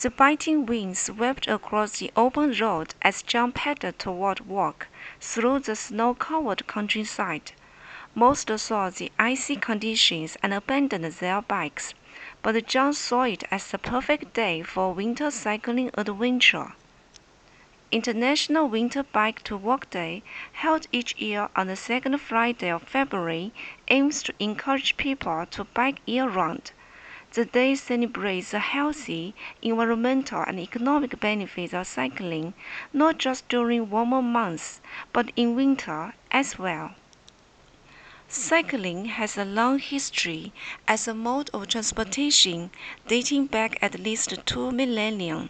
The biting wind swept across the open road as John pedaled toward work through the snow-covered countryside. Most saw the icy conditions and abandoned their bikes, but John saw it as the perfect day for a winter cycling adventure. International Winter Bike to Work Day, held each year on the second Friday of February, aims to encourage people to bike year-round. The day celebrates the healthy, environmental, and economic benefits of cycling, not just during warmer months, but in winter as well. Cycling has a long history as a mode of transportation dating back at least 2 millennia.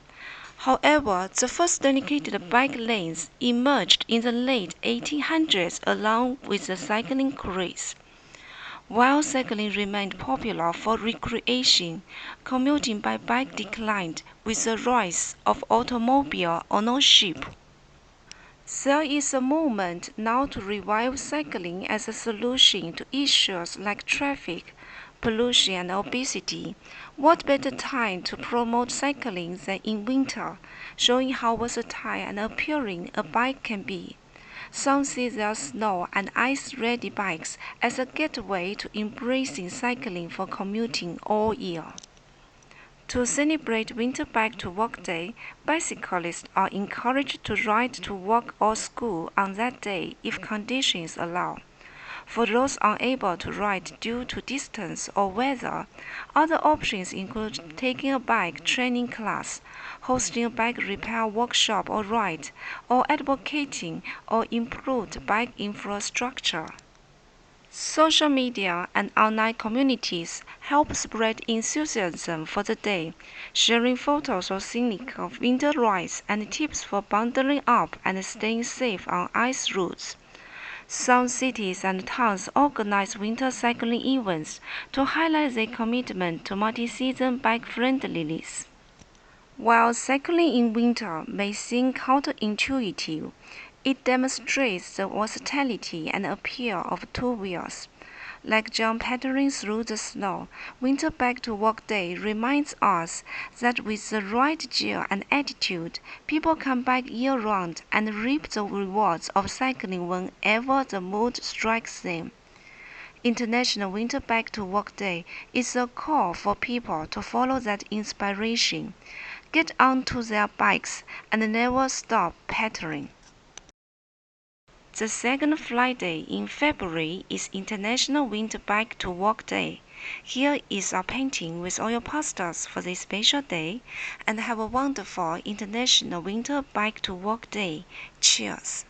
However, the first dedicated bike lanes emerged in the late 1800s along with the cycling craze. While cycling remained popular for recreation, commuting by bike declined with the rise of automobile ownership. There is a movement now to revive cycling as a solution to issues like traffic, pollution, and obesity. What better time to promote cycling than in winter, showing how versatile and appealing a bike can be. Some see their snow and ice-ready bikes as a gateway to embracing cycling for commuting all year. To celebrate Winter Bike to Work Day, bicyclists are encouraged to ride to work or school on that day if conditions allow. For those unable to ride due to distance or weather, other options include taking a bike training class, hosting a bike repair workshop or ride, or advocating for improved bike infrastructure. Social media and online communities help spread enthusiasm for the day, sharing photos or scenic winter rides and tips for bundling up and staying safe on ice routes. Some cities and towns organize winter cycling events to highlight their commitment to multi-season bike-friendliness. While cycling in winter may seem counterintuitive, it demonstrates the versatility and appeal of two wheels. Like John pedaling through the snow, Winter Bike to Work Day reminds us that with the right gear and attitude, people can bike year-round and reap the rewards of cycling whenever the mood strikes them. International Winter Bike to Work Day is a call for people to follow that inspiration, get onto their bikes, and never stop pedaling. The second Friday in February is International Winter Bike to Work Day. Here is our painting with all your posters for this special day, and have a wonderful International Winter Bike to Work Day. Cheers!